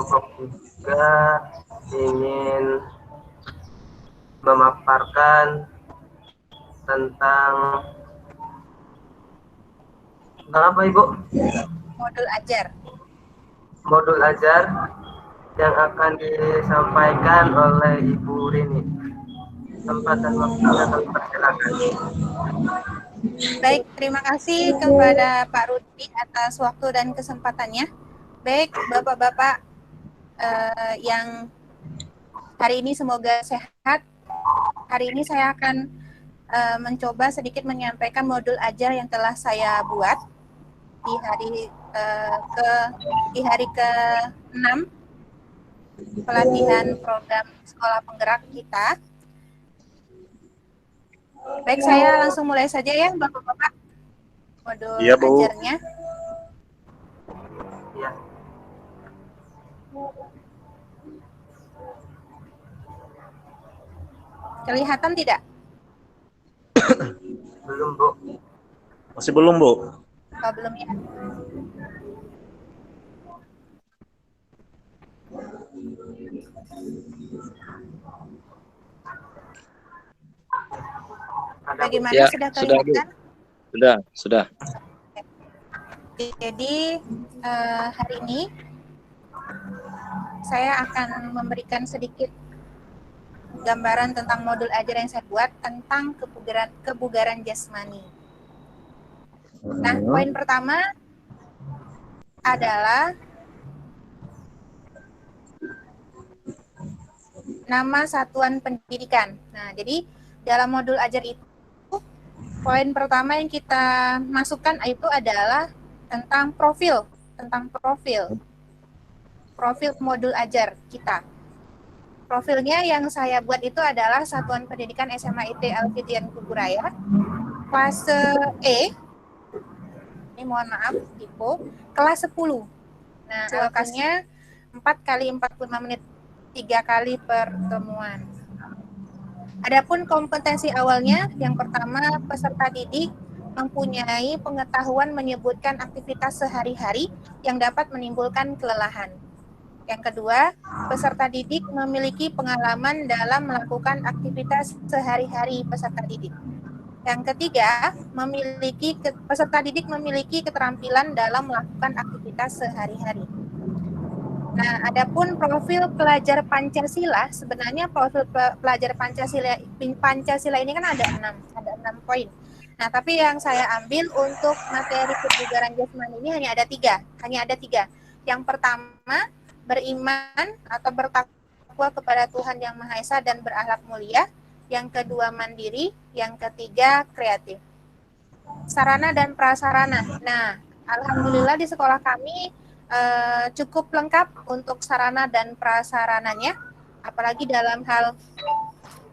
kelompok juga ingin memaparkan tentang apa Ibu? Modul ajar. Modul ajar yang akan disampaikan oleh Ibu Rini. Tempat dan waktunya kami persilakan. Baik, terima kasih kepada Pak Rudi atas waktu dan kesempatannya. Baik, Bapak-Bapak yang hari ini semoga sehat. Hari ini saya akan mencoba sedikit menyampaikan modul ajar yang telah saya buat di hari ke-6 pelatihan program sekolah penggerak kita. Baik, saya langsung mulai saja ya, Bapak-Bapak, modul ajarnya. Ya. Kelihatan tidak? Belum, Bu. Masih belum, Bu. Oh, belum ya. Bagaimana, ya, sudah sudah, kelihatan? Bu. Sudah. Jadi hari ini saya akan memberikan sedikit gambaran tentang modul ajar yang saya buat tentang kebugaran jasmani. Nah, poin pertama adalah nama satuan pendidikan. Nah, jadi dalam modul ajar itu poin pertama yang kita masukkan itu adalah tentang profil modul ajar kita. Profilnya yang saya buat itu adalah Satuan Pendidikan SMA IT Alfidian Kuburaya, fase E. Ini mohon maaf, Ibu, kelas 10. Nah, alokasinya 4 kali 45 menit, 3 kali pertemuan. Adapun kompetensi awalnya, yang pertama peserta didik mempunyai pengetahuan menyebutkan aktivitas sehari-hari yang dapat menimbulkan kelelahan. Yang kedua, peserta didik memiliki pengalaman dalam melakukan aktivitas sehari-hari peserta didik. Yang ketiga, peserta didik memiliki keterampilan dalam melakukan aktivitas sehari-hari. Nah, adapun profil pelajar Pancasila, sebenarnya profil pelajar Pancasila ini kan ada 6 poin. Nah, tapi yang saya ambil untuk materi kebugaran jasmani ini hanya ada tiga. Yang pertama, beriman atau bertakwa kepada Tuhan Yang Maha Esa dan berakhlak mulia. Yang kedua, mandiri. Yang ketiga, kreatif. Sarana dan prasarana. Nah, alhamdulillah di sekolah kami cukup lengkap untuk sarana dan prasarananya, apalagi dalam hal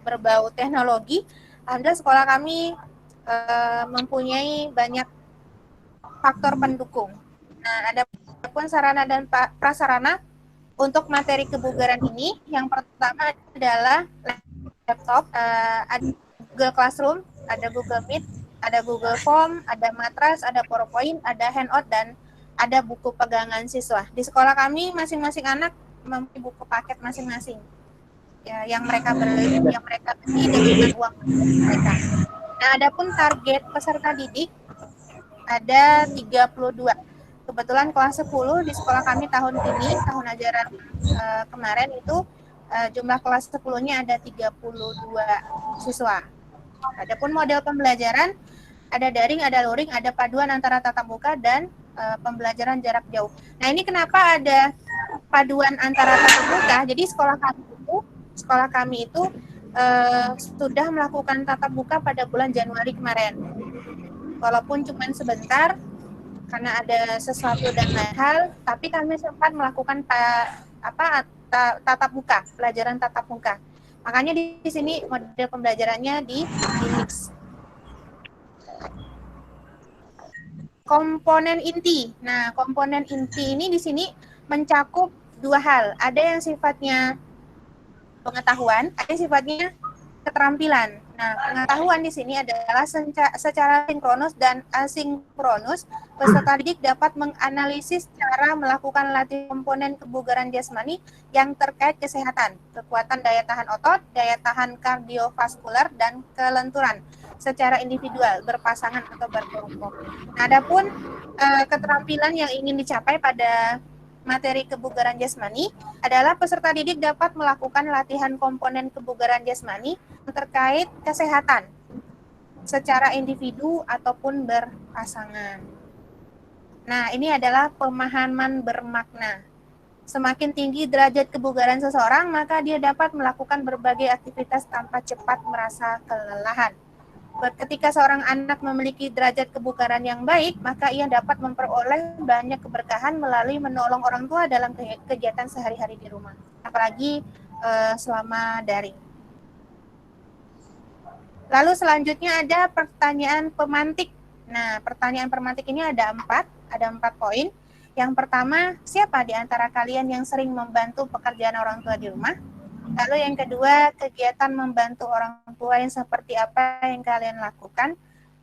berbau teknologi. Alhamdulillah sekolah kami mempunyai banyak faktor pendukung. Nah, ada pun sarana dan prasarana untuk materi kebugaran ini. Yang pertama adalah laptop, ada Google Classroom, ada Google Meet, ada Google Form, ada matras, ada PowerPoint, ada handout, dan ada buku pegangan siswa. Di sekolah kami masing-masing anak memiliki buku paket masing-masing ya, yang mereka beli dengan uang mereka. Nah, adapun target peserta didik ada 32. Kebetulan kelas 10 di sekolah kami tahun ini, tahun ajaran kemarin itu jumlah kelas 10-nya ada 32 siswa. Adapun model pembelajaran ada daring, ada luring, ada paduan antara tatap muka dan pembelajaran jarak jauh. Nah, ini kenapa ada paduan antara tatap muka? Jadi sekolah kami itu sudah melakukan tatap muka pada bulan Januari kemarin. Walaupun cuma sebentar karena ada sesuatu dan lain hal, tapi kami sempat melakukan tatap muka, pelajaran tatap muka. Makanya di sini model pembelajarannya di mix. Komponen inti. Nah, komponen inti ini di sini mencakup dua hal. Ada yang sifatnya pengetahuan, ada yang sifatnya keterampilan. Nah, pengetahuan di sini adalah secara sinkronus dan asinkronus, peserta didik dapat menganalisis cara melakukan latihan komponen kebugaran jasmani yang terkait kesehatan, kekuatan daya tahan otot, daya tahan kardiovaskular, dan kelenturan secara individual, berpasangan atau berkelompok. Nah, adapun keterampilan yang ingin dicapai pada materi kebugaran jasmani adalah peserta didik dapat melakukan latihan komponen kebugaran jasmani terkait kesehatan secara individu ataupun berpasangan. Nah, ini adalah pemahaman bermakna. Semakin tinggi derajat kebugaran seseorang, maka dia dapat melakukan berbagai aktivitas tanpa cepat merasa kelelahan. Ketika seorang anak memiliki derajat kebugaran yang baik, maka ia dapat memperoleh banyak keberkahan melalui menolong orang tua dalam kegiatan sehari-hari di rumah, apalagi selama daring. Lalu selanjutnya ada pertanyaan pemantik. Nah, pertanyaan pemantik ini ada empat poin. Yang pertama, siapa di antara kalian yang sering membantu pekerjaan orang tua di rumah? Lalu yang kedua, kegiatan membantu orang tua yang seperti apa yang kalian lakukan?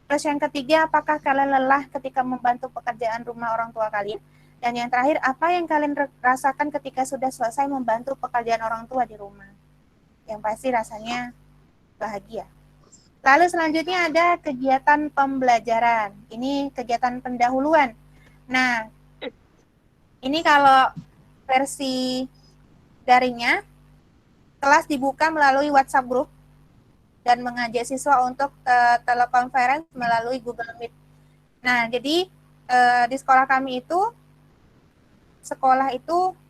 Terus yang ketiga, apakah kalian lelah ketika membantu pekerjaan rumah orang tua kalian? Dan yang terakhir, apa yang kalian rasakan ketika sudah selesai membantu pekerjaan orang tua di rumah? Yang pasti rasanya bahagia. Lalu selanjutnya ada kegiatan pembelajaran. Ini kegiatan pendahuluan. Nah, ini kalau versi daringnya, kelas dibuka melalui WhatsApp group dan mengajak siswa untuk telekonferensi melalui Google Meet. Nah, jadi di sekolah kami itu,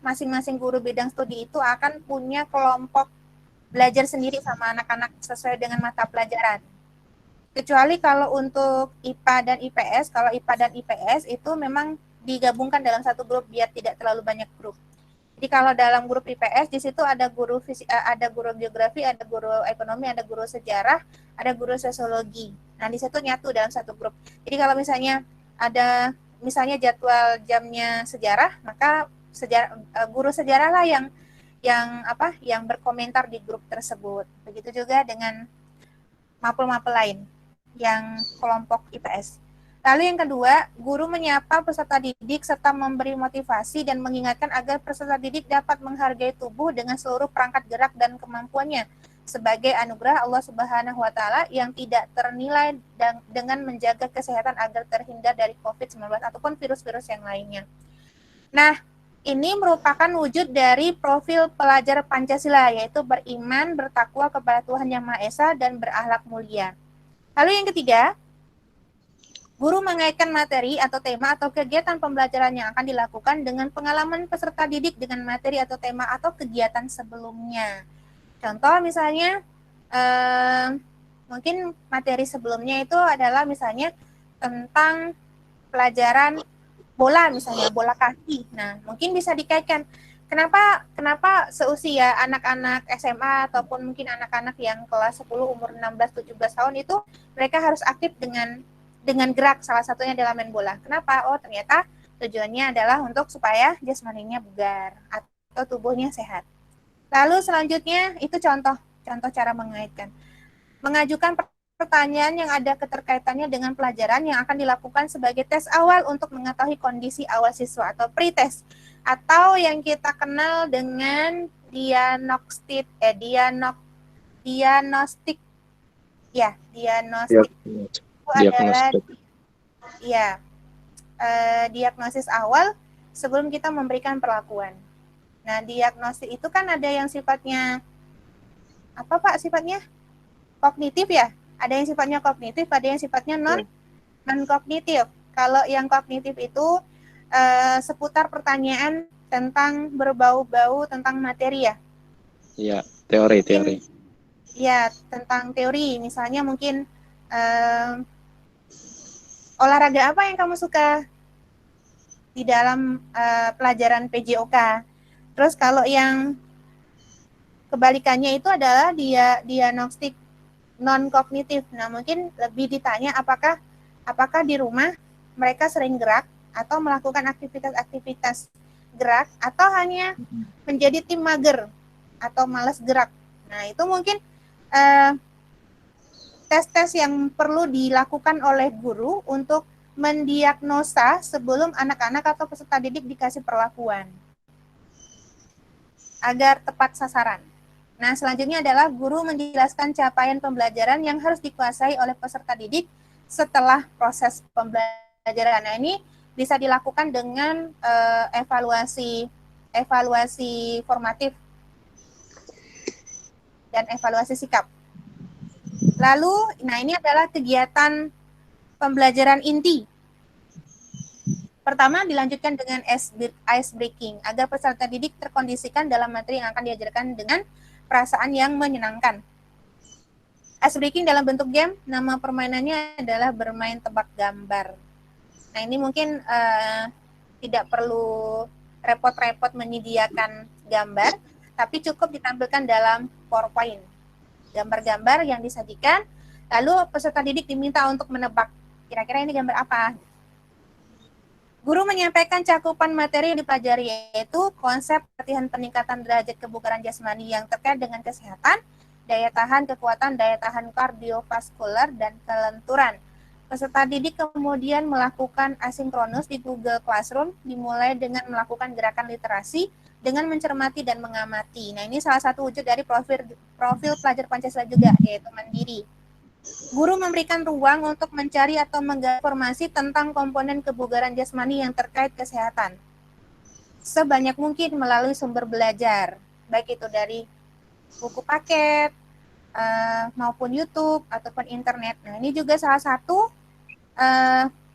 masing-masing guru bidang studi itu akan punya kelompok belajar sendiri sama anak-anak sesuai dengan mata pelajaran. Kecuali kalau untuk IPA dan IPS, kalau IPA dan IPS itu memang digabungkan dalam satu grup biar tidak terlalu banyak grup. Jadi kalau dalam grup IPS di situ ada guru ada guru geografi, ada guru ekonomi, ada guru sejarah, ada guru sosiologi. Nah, di situ nyatu dalam satu grup. Jadi kalau misalnya ada jadwal jamnya sejarah, maka guru sejarah lah yang berkomentar di grup tersebut. Begitu juga dengan mapel-mapel lain yang kelompok IPS. Lalu yang kedua, guru menyapa peserta didik serta memberi motivasi dan mengingatkan agar peserta didik dapat menghargai tubuh dengan seluruh perangkat gerak dan kemampuannya sebagai anugerah Allah Subhanahu wa taala yang tidak ternilai dan dengan menjaga kesehatan agar terhindar dari COVID-19 ataupun virus-virus yang lainnya. Nah, ini merupakan wujud dari profil pelajar Pancasila, yaitu beriman, bertakwa kepada Tuhan Yang Maha Esa, dan berakhlak mulia. Lalu yang ketiga, guru mengaitkan materi atau tema atau kegiatan pembelajaran yang akan dilakukan dengan pengalaman peserta didik dengan materi atau tema atau kegiatan sebelumnya. Contoh misalnya, mungkin materi sebelumnya itu adalah misalnya tentang pelajaran bola, misalnya bola kaki. Nah, mungkin bisa dikaitkan. Kenapa seusia anak-anak SMA ataupun mungkin anak-anak yang kelas 10 umur 16-17 tahun itu mereka harus aktif dengan gerak, salah satunya adalah main bola. Kenapa? Oh, ternyata tujuannya adalah untuk supaya jasmaninya bugar atau tubuhnya sehat. Lalu selanjutnya itu contoh cara mengaitkan. Mengajukan pertanyaan yang ada keterkaitannya dengan pelajaran yang akan dilakukan sebagai tes awal untuk mengetahui kondisi awal siswa atau pretest, atau yang kita kenal dengan diagnostik. Itu adalah diagnosis awal sebelum kita memberikan perlakuan. Nah, diagnosis itu kan ada yang sifatnya apa Pak sifatnya? Kognitif ya? Ada yang sifatnya kognitif, ada yang sifatnya non kognitif. Kalau yang kognitif itu seputar pertanyaan tentang berbau-bau tentang materi ya. Iya, teori. Iya, tentang teori. Misalnya mungkin olahraga apa yang kamu suka di dalam pelajaran PJOK. Terus kalau yang kebalikannya itu adalah diagnostik non kognitif. Nah, mungkin lebih ditanya apakah di rumah mereka sering gerak atau melakukan aktivitas gerak atau hanya menjadi tim mager atau malas gerak. Nah, itu mungkin tes-tes yang perlu dilakukan oleh guru untuk mendiagnosa sebelum anak-anak atau peserta didik dikasih perlakuan agar tepat sasaran. Nah, selanjutnya adalah guru menjelaskan capaian pembelajaran yang harus dikuasai oleh peserta didik setelah proses pembelajaran. Nah, ini bisa dilakukan dengan evaluasi formatif dan evaluasi sikap. Lalu, nah ini adalah kegiatan pembelajaran inti. Pertama, dilanjutkan dengan ice breaking agar peserta didik terkondisikan dalam materi yang akan diajarkan dengan perasaan yang menyenangkan. Ice breaking dalam bentuk game, nama permainannya adalah bermain tebak gambar. Nah, ini mungkin tidak perlu repot-repot menyediakan gambar, tapi cukup ditampilkan dalam PowerPoint. Gambar-gambar yang disajikan, lalu peserta didik diminta untuk menebak, kira-kira ini gambar apa? Guru menyampaikan cakupan materi yang dipelajari, yaitu konsep latihan peningkatan derajat kebugaran jasmani yang terkait dengan kesehatan, daya tahan, kekuatan, daya tahan kardiovaskular, dan kelenturan. Peserta didik kemudian melakukan asinkronus di Google Classroom, dimulai dengan melakukan gerakan literasi dengan mencermati dan mengamati. Nah, ini salah satu wujud dari profil pelajar Pancasila juga, yaitu mandiri. Guru memberikan ruang untuk mencari atau menggali informasi tentang komponen kebugaran jasmani yang terkait kesehatan sebanyak mungkin melalui sumber belajar, baik itu dari buku paket maupun YouTube ataupun internet. Nah, ini juga salah satu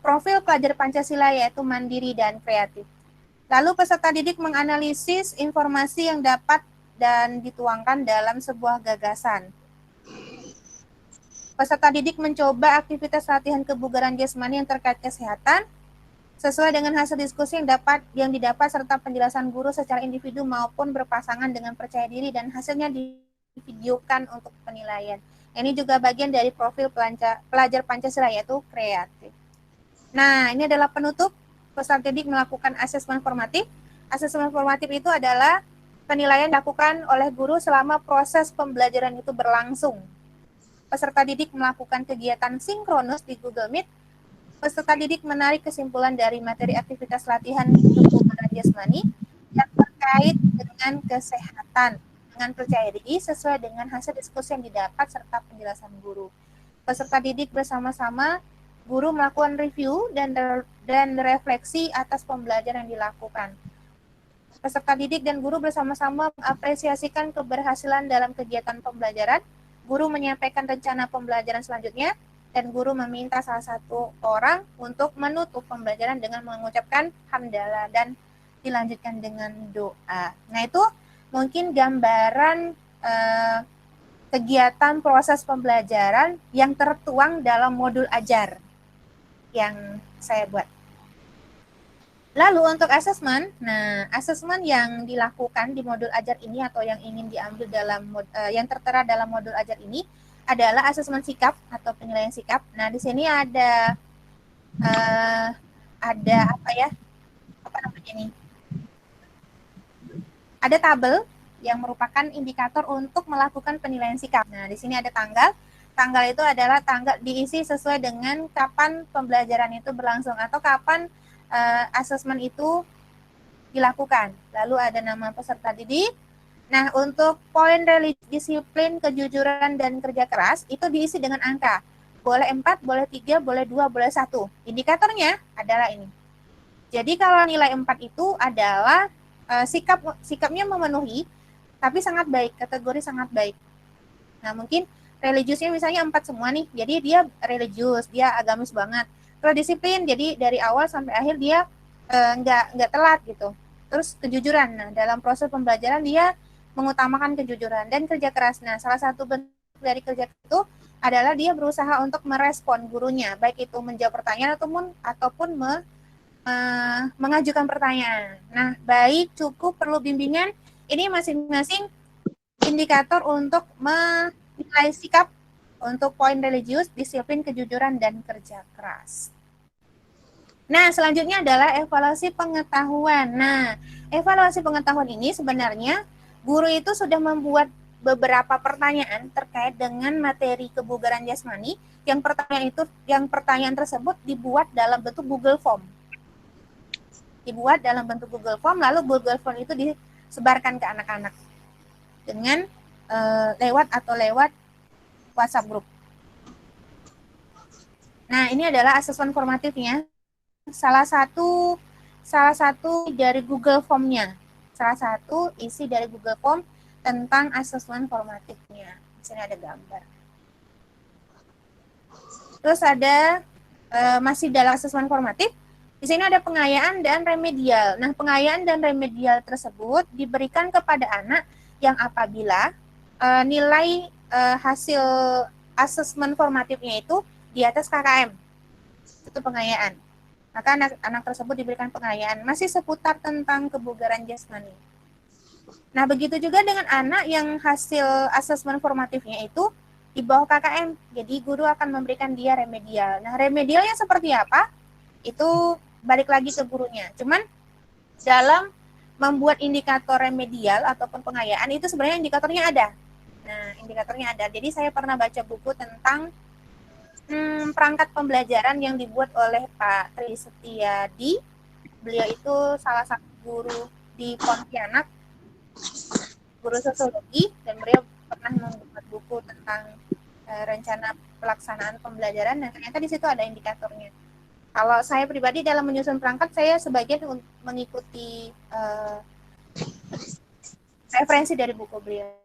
profil pelajar Pancasila, yaitu mandiri dan kreatif. Lalu peserta didik menganalisis informasi yang dapat dan dituangkan dalam sebuah gagasan. Peserta didik mencoba aktivitas latihan kebugaran jasmani yang terkait kesehatan sesuai dengan hasil diskusi yang didapat serta penjelasan guru secara individu maupun berpasangan dengan percaya diri, dan hasilnya divideokan untuk penilaian. Ini juga bagian dari profil pelajar Pancasila, yaitu kreatif. Nah, ini adalah penutup. Peserta didik melakukan asesmen formatif. Asesmen formatif itu adalah penilaian dilakukan oleh guru selama proses pembelajaran itu berlangsung. Peserta didik melakukan kegiatan sinkronus di Google Meet. Peserta didik menarik kesimpulan dari materi aktivitas latihan kebugaran jasmani yang terkait dengan kesehatan dengan percaya diri sesuai dengan hasil diskusi yang didapat serta penjelasan guru. Peserta didik bersama-sama, guru melakukan review dan refleksi atas pembelajaran yang dilakukan. Peserta didik dan guru bersama-sama mengapresiasikan keberhasilan dalam kegiatan pembelajaran. Guru menyampaikan rencana pembelajaran selanjutnya, dan guru meminta salah satu orang untuk menutup pembelajaran dengan mengucapkan hamdalah dan dilanjutkan dengan doa. Nah, itu mungkin gambaran kegiatan proses pembelajaran yang tertuang dalam modul ajar yang saya buat. Lalu untuk asesmen, nah asesmen yang dilakukan di modul ajar ini atau yang ingin diambil dalam yang tertera dalam modul ajar ini adalah asesmen sikap atau penilaian sikap. Nah, di sini ada apa ya? Apa namanya ini? Ada tabel yang merupakan indikator untuk melakukan penilaian sikap. Nah, di sini ada tanggal. Tanggal itu adalah tanggal diisi sesuai dengan kapan pembelajaran itu berlangsung atau kapan asesmen itu dilakukan. Lalu ada nama peserta didik. Nah, untuk poin religi, disiplin, kejujuran, dan kerja keras itu diisi dengan angka. Boleh 4, boleh 3, boleh 2, boleh 1. Indikatornya adalah ini. Jadi kalau nilai 4 itu adalah sikapnya memenuhi, tapi sangat baik, kategori sangat baik. Nah, mungkin religiusnya misalnya 4 semua nih, jadi dia religius, dia agamis banget. Kalau disiplin, jadi dari awal sampai akhir dia nggak telat gitu. Terus kejujuran, nah dalam proses pembelajaran dia mengutamakan kejujuran dan kerja keras. Nah, salah satu bentuk dari kerja itu adalah dia berusaha untuk merespon gurunya, baik itu menjawab pertanyaan ataupun mengajukan pertanyaan. Nah, baik, cukup, perlu bimbingan, ini masing-masing indikator untuk menilai sikap untuk poin religius, disiplin, kejujuran, dan kerja keras. Nah, selanjutnya adalah evaluasi pengetahuan. Nah, evaluasi pengetahuan ini sebenarnya guru itu sudah membuat beberapa pertanyaan terkait dengan materi kebugaran jasmani. Yang pertanyaan tersebut dibuat dalam bentuk Google Form. Lalu Google Form itu disebarkan ke anak-anak dengan lewat WhatsApp group. Nah, ini adalah asesmen formatifnya. Salah satu dari Google Form-nya. Salah satu isi dari Google Form tentang asesmen formatifnya. Di sini ada gambar. Terus ada masih dalam asesmen formatif. Di sini ada pengayaan dan remedial. Nah, pengayaan dan remedial tersebut diberikan kepada anak yang apabila nilai hasil asesmen formatifnya itu di atas KKM. Itu pengayaan. Maka anak tersebut diberikan pengayaan. Masih seputar tentang kebugaran jasmani. Nah, begitu juga dengan anak yang hasil asesmen formatifnya itu di bawah KKM. Jadi guru akan memberikan dia remedial. Nah, remedialnya seperti apa? Itu balik lagi ke gurunya. Cuman dalam membuat indikator remedial ataupun pengayaan itu sebenarnya indikatornya ada. Nah, indikatornya ada. Jadi saya pernah baca buku tentang perangkat pembelajaran yang dibuat oleh Pak Tri Setiadi. Beliau itu salah satu guru di Pontianak, guru sosiologi, dan beliau pernah membuat buku tentang rencana pelaksanaan pembelajaran, dan ternyata di situ ada indikatornya. Kalau saya pribadi dalam menyusun perangkat, saya sebagian mengikuti referensi dari buku beliau.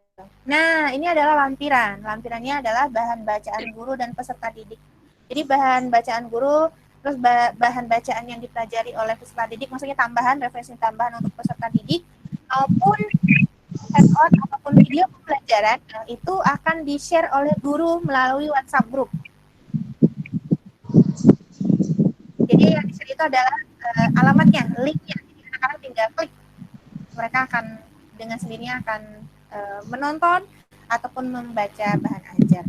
Nah, ini adalah lampiran. Lampirannya adalah bahan bacaan guru dan peserta didik. Jadi bahan bacaan guru, terus bahan bacaan yang dipelajari oleh peserta didik, maksudnya tambahan, referensi tambahan untuk peserta didik, maupun hands-on ataupun video pembelajaran, itu akan di-share oleh guru melalui WhatsApp group. Jadi yang di-share itu adalah alamatnya, linknya. Jadi anak-anak tinggal klik. Mereka akan dengan sendirinya akan menonton ataupun membaca bahan ajar.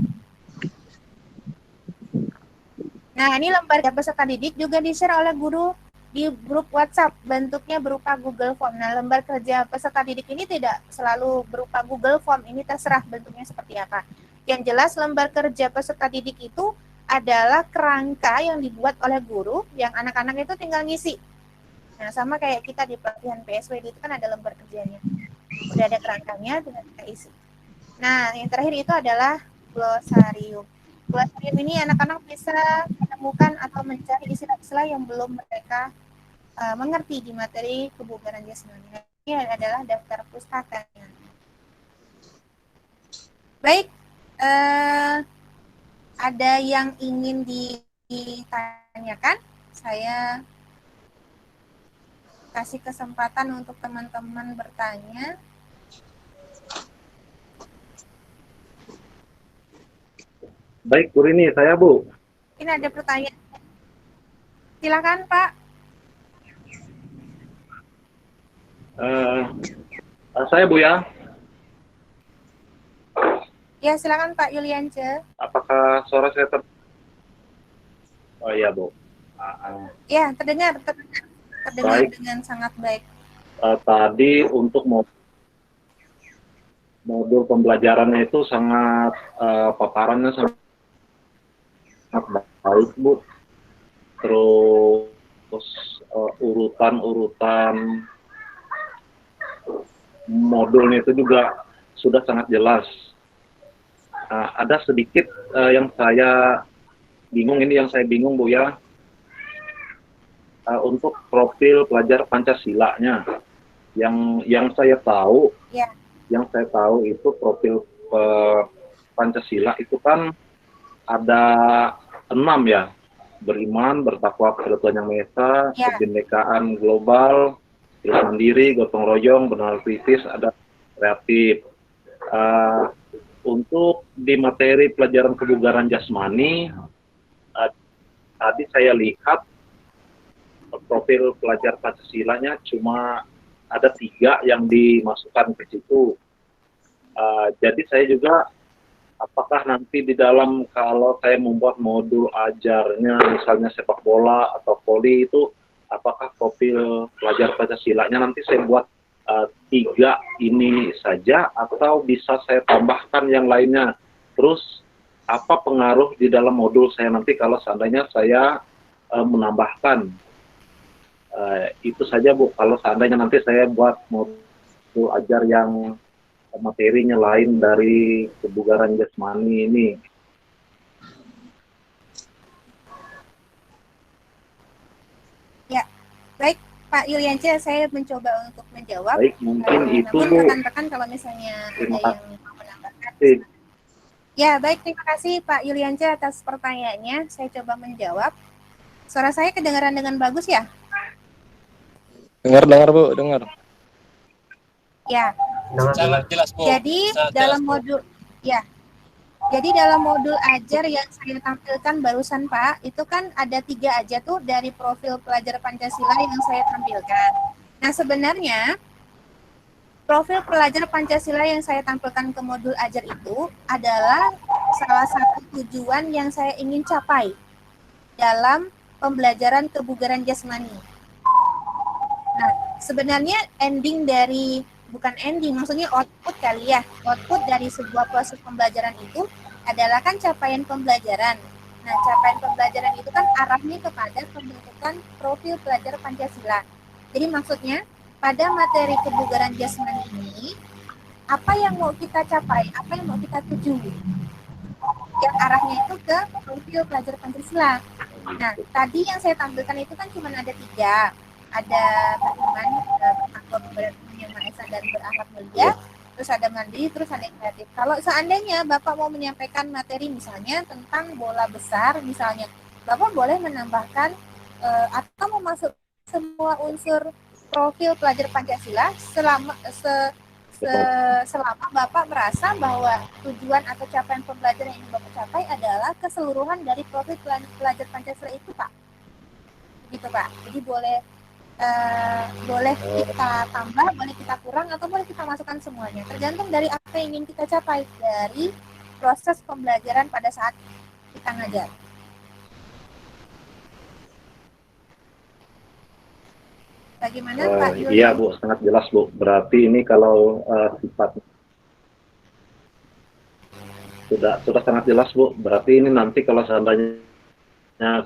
Nah, ini lembar peserta didik juga di-share oleh guru di grup WhatsApp, bentuknya berupa Google Form. Nah, lembar kerja peserta didik ini tidak selalu berupa Google Form, ini terserah bentuknya seperti apa. Yang jelas lembar kerja peserta didik itu adalah kerangka yang dibuat oleh guru, yang anak-anak itu tinggal ngisi. Nah, sama kayak kita di pelatihan PSW itu kan ada lembar kerjanya. Udah ada kerangkanya, tinggal kita isi. Nah, yang terakhir itu adalah glosarium. Glosarium ini anak-anak bisa menemukan atau mencari istilah-istilah yang belum mereka mengerti di materi kebugaran jasmani. Ini adalah daftar pustakanya. Baik, ada yang ingin ditanyakan? Saya kasih kesempatan untuk teman-teman bertanya. Baik, Bu Rini, saya Bu. Ini ada pertanyaan. Silakan, Pak. Saya Bu ya. Ya, silakan Pak Yuliance. Apakah suara saya Oh iya Bu. Ya, terdengar baik. Dengan sangat baik. Tadi untuk modul pembelajarannya itu sangat paparannya sangat baik Bu. Terus urutan modulnya itu juga sudah sangat jelas. Ada sedikit yang saya bingung Bu ya. Untuk profil pelajar Pancasilanya, yang saya tahu, itu profil Pancasila itu kan ada 6 ya, beriman, bertakwa kepada Tuhan Yang Maha Esa, kebinekaan global, hidup mandiri, gotong royong, benar kritis, ada kreatif. Untuk di materi pelajaran kebugaran jasmani, tadi saya lihat profil pelajar Pancasilanya cuma ada 3 yang dimasukkan ke situ. Jadi saya juga, apakah nanti di dalam kalau saya membuat modul ajarnya, misalnya sepak bola atau voli itu, apakah profil pelajar Pancasilanya nanti saya buat tiga ini saja atau bisa saya tambahkan yang lainnya? Terus apa pengaruh di dalam modul saya nanti kalau seandainya saya menambahkan? Itu saja Bu, kalau seandainya nanti saya buat modul ajar yang materinya lain dari kebugaran jasmani ini. Ya, baik Pak Yulianca, saya mencoba untuk menjawab. Baik, mungkin itu namun rekan-rekan kalau misalnya ada yang mau menambahkan. Ya, baik, terima kasih Pak Yulianca atas pertanyaannya. Saya coba menjawab. Suara saya kedengaran dengan bagus ya? Dengar Bu, dengar. Ya. Sangat jelas Bu. Jadi dalam modul ya. Jadi dalam modul ajar yang saya tampilkan barusan Pak, itu kan ada 3 aja tuh dari profil pelajar Pancasila yang saya tampilkan. Nah sebenarnya profil pelajar Pancasila yang saya tampilkan ke modul ajar itu adalah salah satu tujuan yang saya ingin capai dalam pembelajaran kebugaran jasmani. Nah sebenarnya maksudnya output kali ya. Output dari sebuah proses pembelajaran itu adalah kan capaian pembelajaran. Nah, capaian pembelajaran itu kan arahnya kepada pembentukan profil pelajar Pancasila. Jadi maksudnya pada materi kebugaran jasmani ini apa yang mau kita capai, apa yang mau kita tuju. Yang arahnya itu ke profil pelajar Pancasila. Nah, tadi yang saya tampilkan itu kan cuma ada 3. Ada beriman, bertakwa kepada Tuhan Yang Maha Esa dan berakhlak mulia, terus ada mandiri, terus ada kreatif. Kalau seandainya Bapak mau menyampaikan materi misalnya tentang bola besar, misalnya Bapak boleh menambahkan atau memasuk semua unsur profil pelajar Pancasila selama Bapak merasa bahwa tujuan atau capaian pembelajaran yang Bapak capai adalah keseluruhan dari profil pelajar Pancasila itu Pak. Gitu Pak. Jadi boleh kita tambah, boleh kita kurang, atau boleh kita masukkan semuanya. Tergantung dari apa yang ingin kita capai dari proses pembelajaran pada saat kita ngajar. Bagaimana Pak Yuli? Iya Bu, sangat jelas Bu. Berarti ini kalau sifat sudah sangat jelas Bu. Berarti ini nanti kalau seandainya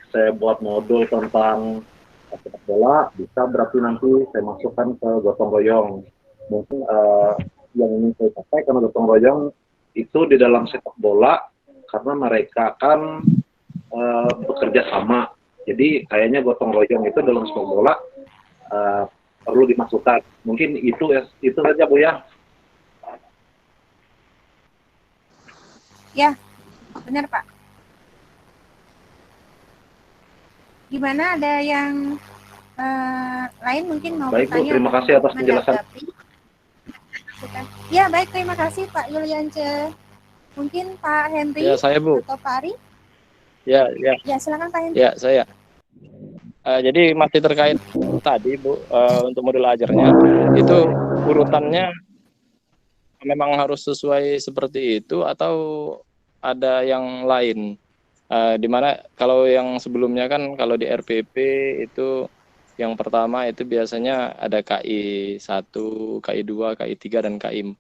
saya buat modul tentang sepak bola, bisa berarti nanti saya masukkan ke gotong royong. Mungkin yang ingin saya capai karena gotong royong itu di dalam sepak bola karena mereka kan bekerja sama. Jadi kayaknya gotong royong itu dalam sepak bola perlu dimasukkan. Mungkin itu saja Bu ya. Ya, benar Pak. Gimana, ada yang lain mungkin mau baik, bertanya? Bu, terima kasih atas penjelasan. Ya, baik, terima kasih Pak Yuliance. Mungkin Pak Henry Ya, saya Bu. atau Pak Ari? Ya. Ya, silakan Pak Henry. Ya, saya. Jadi masih terkait tadi Bu, untuk modul ajarnya, itu urutannya memang harus sesuai seperti itu atau ada yang lain? Dimana kalau yang sebelumnya kan kalau di RPP itu yang pertama itu biasanya ada KI 1, KI 2, KI 3 dan KI 4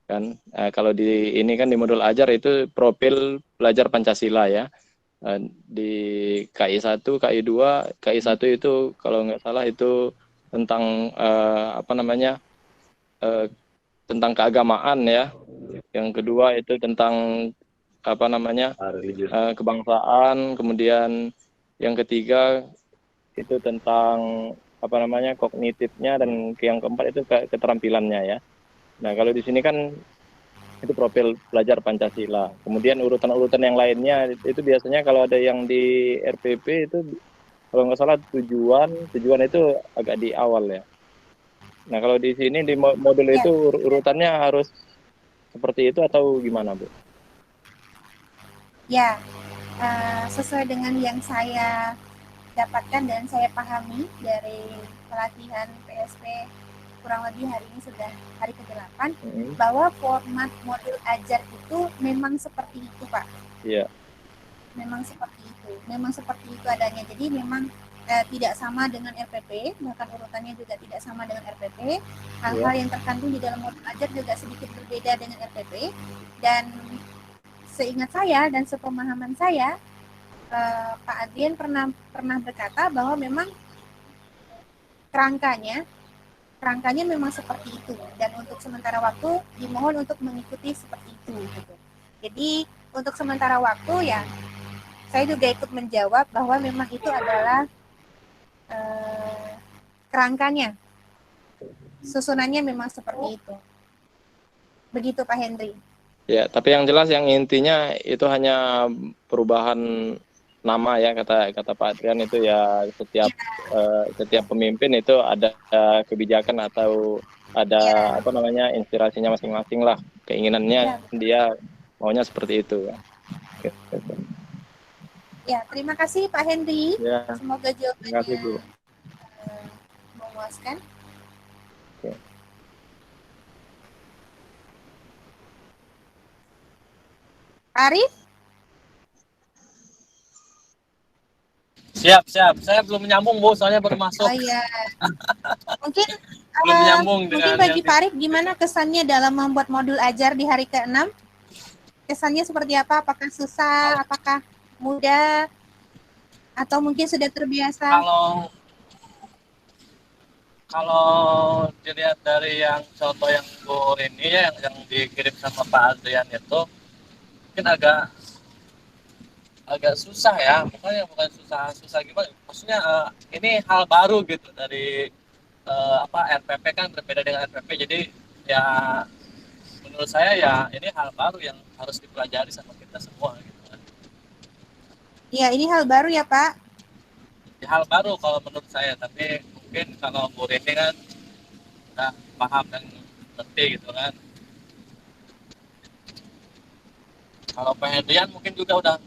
kan. Kalau di ini kan di modul ajar itu profil pelajar Pancasila ya. Di KI 1, KI 2, KI 1 itu kalau nggak salah itu tentang tentang keagamaan ya. Yang kedua itu tentang kebangsaan, kemudian yang ketiga itu tentang kognitifnya, dan yang keempat itu keterampilannya ya. Nah kalau di sini kan itu profil pelajar Pancasila. Kemudian urutan-urutan yang lainnya itu biasanya kalau ada yang di RPP itu kalau nggak salah tujuan itu agak di awal ya. Nah kalau di sini di modul itu urutannya harus seperti itu atau gimana Bu? Ya, sesuai dengan yang saya dapatkan dan saya pahami dari pelatihan PSP kurang lebih hari ini sudah hari ke-8, bahwa format modul ajar itu memang seperti itu Pak. Iya. Memang seperti itu adanya. Jadi memang tidak sama dengan RPP, bahkan urutannya juga tidak sama dengan RPP. Hal-hal yang terkandung di dalam modul ajar juga sedikit berbeda dengan RPP. Dan seingat saya dan sepemahaman saya, Pak Adrian pernah berkata bahwa memang kerangkanya memang seperti itu, dan untuk sementara waktu dimohon untuk mengikuti seperti itu gitu. Jadi untuk sementara waktu ya saya juga ikut menjawab bahwa memang itu adalah kerangkanya, susunannya memang seperti itu. Begitu Pak Henry. Ya, tapi yang jelas yang intinya itu hanya perubahan nama ya, kata Pak Adrian itu ya, setiap pemimpin itu ada kebijakan atau ada inspirasinya masing-masing lah, keinginannya dia maunya seperti itu ya. Ya, terima kasih Pak Henry. Ya, semoga jawabannya terima kasih, Bu. memuaskan. Arif? Siap. Saya belum nyambung, Bu, soalnya baru masuk. Oh iya. Mungkin belum nyambung mungkin bagi Pak Arif gimana kesannya dalam membuat modul ajar di hari ke-6? Kesannya seperti apa? Apakah susah? Apakah mudah? Atau mungkin sudah terbiasa? Kalau dilihat dari yang contoh yang Bu Rini ya, yang dikirim sama Pak Adrian itu mungkin agak susah ya, bukan susah gimana, maksudnya ini hal baru gitu dari RPP kan berbeda dengan RPP, jadi ya menurut saya ya ini hal baru yang harus dipelajari sama kita semua gitu kan. Iya, ini hal baru ya Pak? Ya, hal baru kalau menurut saya, tapi mungkin kalau Bu Rini kan udah paham dan ngerti gitu kan. Kalau Pak Hendrian mungkin juga udah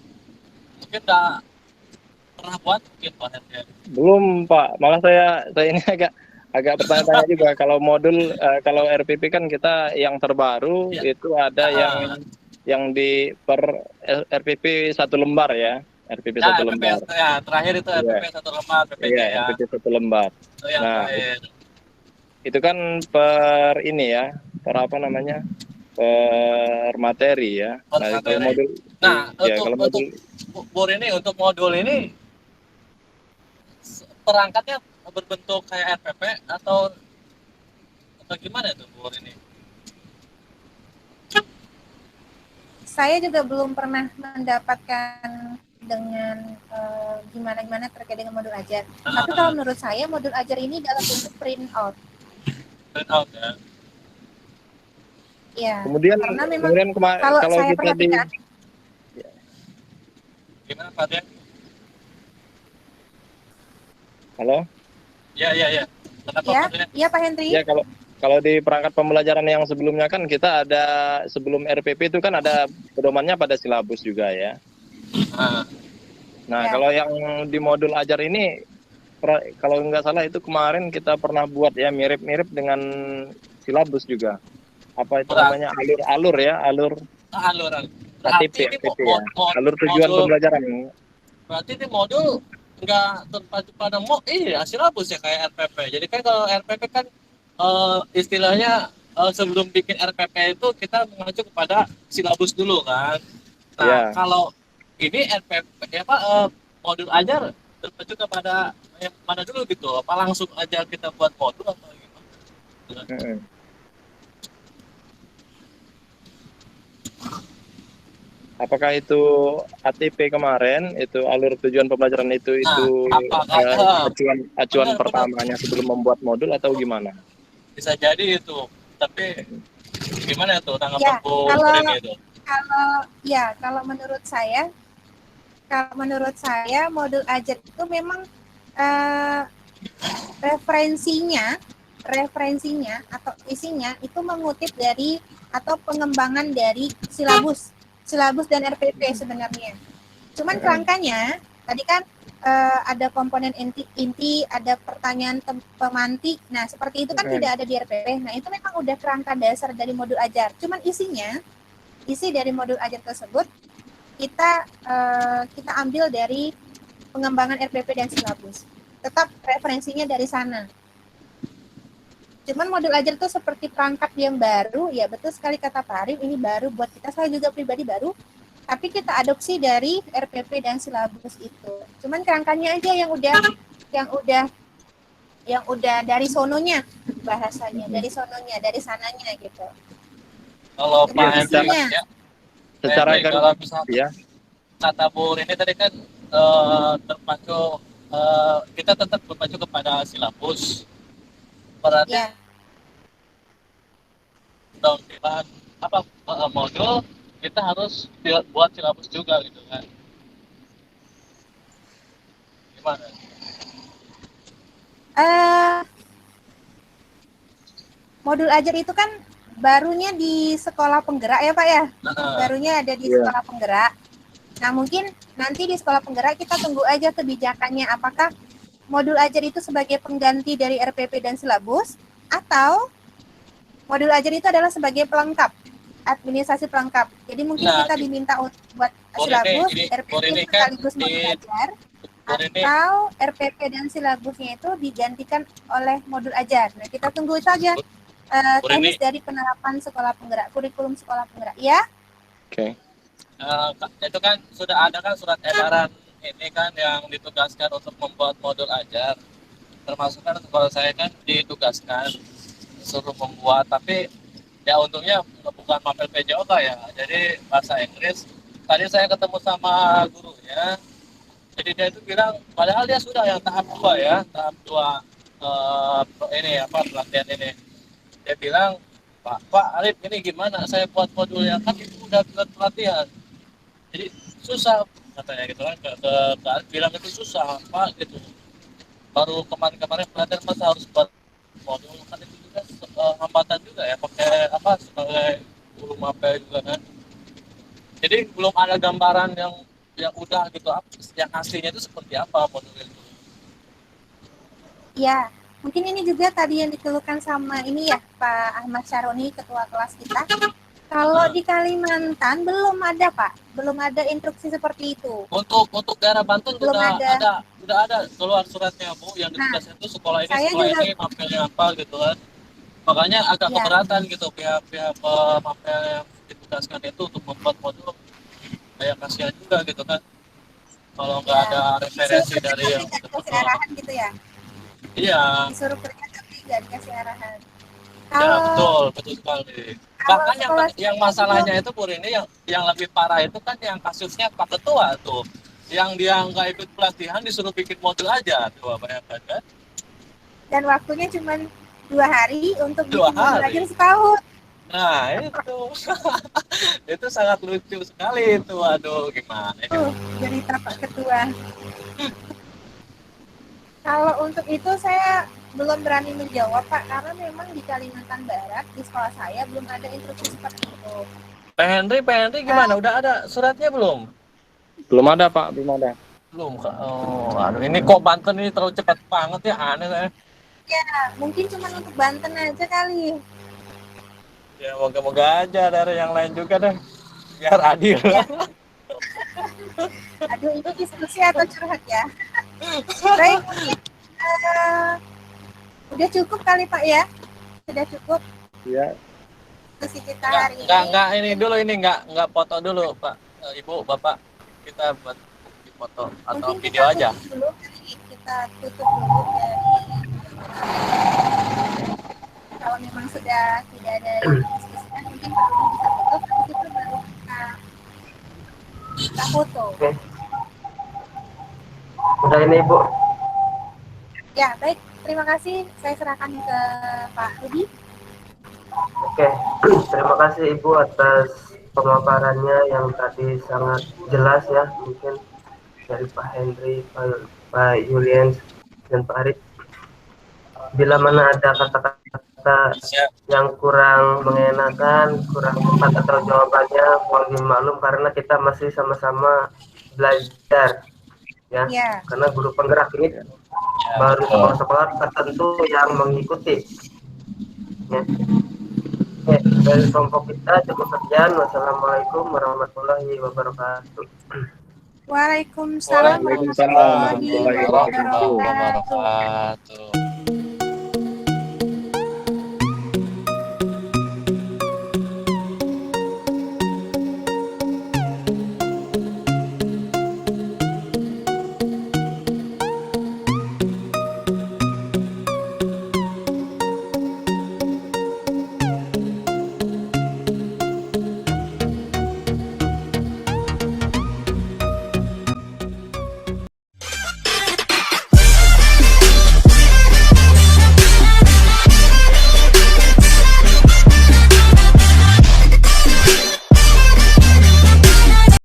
pernah buat mungkin Pak Hendrian. Belum Pak, malah saya ini agak bertanya-tanya juga. Kalau modul kalau RPP kan kita yang terbaru itu ada yang di per RPP 1 lembar ya. RPP 1 lembar. Ya, terakhir itu RPP 1 lembar PPG ya. RPP 1 lembar. Nah, itu kan per ini ya, per materi ya. Kalau modul untuk modul ini perangkatnya berbentuk kayak RPP atau gimana tuh Bu Rini? Saya juga belum pernah mendapatkan dengan gimana terkait dengan modul ajar. Tapi kalau menurut saya modul ajar ini dalam bentuk print out ya. Ya. Kemudian kalau saya perhatikan. Gimana Pak Dian? Halo? Ya. Ya Pak Hendri. Ya, kalau di perangkat pembelajaran yang sebelumnya kan kita ada, sebelum RPP itu kan ada pedomannya pada silabus juga ya. Nah, kalau yang di modul ajar ini, kalau nggak salah itu kemarin kita pernah buat ya, mirip-mirip dengan silabus juga. Apa itu namanya, alur ATP ya. Alur tujuan pembelajaran. Berarti ini modul nggak terpacu pada silabus ya kayak RPP. Jadi kan kalau RPP kan istilahnya sebelum bikin RPP itu kita mengacu kepada silabus dulu kan. Nah, kalau ini RPP modul ajar terpacu kepada yang mana dulu gitu? Apa langsung aja kita buat modul atau gimana? Apakah itu ATP kemarin, itu alur tujuan pembelajaran itu acuan pertamanya sebelum membuat modul atau gimana? Bisa jadi itu, tapi gimana itu tanggapan Bu Rini itu? Kalau menurut saya modul ajar itu memang referensinya atau isinya itu mengutip dari atau pengembangan dari silabus dan RPP sebenarnya. Cuman kerangkanya tadi kan ada komponen inti, ada pertanyaan pemantik. Nah, seperti itu kan tidak ada di RPP. Nah, itu memang udah kerangka dasar dari modul ajar. Cuman isi dari modul ajar tersebut kita ambil dari pengembangan RPP dan silabus. tetap referensinya dari sana. Cuman modul ajar itu seperti perangkat yang baru, ya betul sekali kata Pak Arif, ini baru buat kita, saya juga pribadi baru, tapi kita adopsi dari RPP dan silabus itu. Cuman kerangkanya aja yang udah dari sononya bahasanya, dari sononya, dari sananya gitu. Kalau Pak Hendri ya, secara kalau misalnya ya, kata Bu ini tadi kan terpacu, kita tetap berpacu kepada silabus. Berarti Ya. undang apa modul kita harus buat silabus juga gitu kan? Gimana? Modul ajar itu kan barunya di sekolah penggerak ya Pak ya, barunya ada di sekolah penggerak. Nah mungkin nanti di sekolah penggerak kita tunggu aja kebijakannya, apakah modul ajar itu sebagai pengganti dari RPP dan silabus, atau modul ajar itu adalah sebagai pelengkap, administrasi pelengkap. Jadi mungkin kita diminta untuk buat silabus, RPP sekaligus modul ajar, atau RPP dan silabusnya itu digantikan oleh modul ajar. Nah kita tunggu saja teknis dari penerapan sekolah penggerak, kurikulum sekolah penggerak, ya? Oke. Itu kan sudah ada kan surat edaran ini kan yang ditugaskan untuk membuat modul ajar. Termasuk kan kalau saya kan ditugaskan suruh membuat, tapi ya untungnya bukan mapel PJOK ya, jadi bahasa Inggris. Tadi saya ketemu sama gurunya, jadi dia itu bilang padahal dia sudah yang tahap 2 ya, tahap 2 ini apa pelatihan ini. Dia bilang, Pak Arif ini gimana saya buat modulnya, kan itu udah pelatihan, jadi susah katanya gitu kan, ke Arif bilang itu susah Pak gitu, baru kemarin pelatihan masa harus buat modul, kan itu juga hambatan juga ya, pakai apa sebagai guru mapel juga kan, jadi belum ada gambaran yang udah gitu, yang aslinya itu seperti apa modul itu. Ya, mungkin ini juga tadi yang dikeluhkan sama ini ya Pak Ahmad Syaroni, ketua kelas kita. Kalau di Kalimantan belum ada Pak, belum ada instruksi seperti itu. Untuk daerah Banten belum udah ada keluar suratnya Bu, yang ditugaskan itu sekolah ini mapelnya apa gitu kan. Makanya agak keberatan gitu pihak mapel yang ditugaskan itu untuk membuat modul, kayak kasihan juga gitu kan. Kalau nggak ada referensi dari yang dikasih arahan gitu ya. Iya. Disuruh kerja tapi nggak dikasih arahan. Ya betul sekali. Bahkan yang masalahnya itu Pur ini yang lebih parah itu kan yang kasusnya Pak Ketua tuh, yang dia nggak ikut pelatihan disuruh bikin modul aja tuh, bayangkan kan. Dan waktunya cuma 2 hari untuk bikin modul aja setahun. Nah itu itu sangat lucu sekali itu, aduh gimana cerita Pak Ketua. Kalau untuk itu saya belum berani menjawab Pak, karena memang di Kalimantan Barat di sekolah saya belum ada instruksi seperti itu. Pak Hendri gimana? Udah ada suratnya belum? Belum ada Pak, belum ada. Belum Kak. Oh, aduh ini kok Banten ini terlalu cepat banget ya, aneh saya. Ya, mungkin cuma untuk Banten aja kali. Ya moga-moga aja dari yang lain juga deh, biar adil. Ya. Aduh, ini diskusi atau curhat ya? Baik, mungkin udah cukup kali Pak ya? Sudah cukup? Iya. Diskusi kita hari ini. Enggak ini dulu, ini enggak foto dulu Pak, Ibu, Bapak, kita buat di foto atau mungkin video aja. Kita tutup dulu dari kalau memang sudah tidak ada diskusikan, mungkin baru bisa tutup, habis itu baru kita foto. Oke. Udah ini Bu. Ya baik, terima kasih. Saya serahkan ke Pak Rudi. Oke, terima kasih Ibu atas pemaparannya yang tadi sangat jelas ya, mungkin dari Pak Hendri, Pak Julian, dan Pak Arif. Bila mana ada kata-kata yang kurang mengenakan, kurang tepat atau jawabannya, mohon dimaklum karena kita masih sama-sama belajar ya. Karena guru penggerak ini baru sekolah-sekolah tertentu yang mengikuti ya. Oke, dari kelompok kita cukup sekian. Wassalamualaikum warahmatullahi wabarakatuh. Waalaikumsalam Waalaikumsalam warahmatullahi warahmatullahi wabarakatuh. wabarakatuh.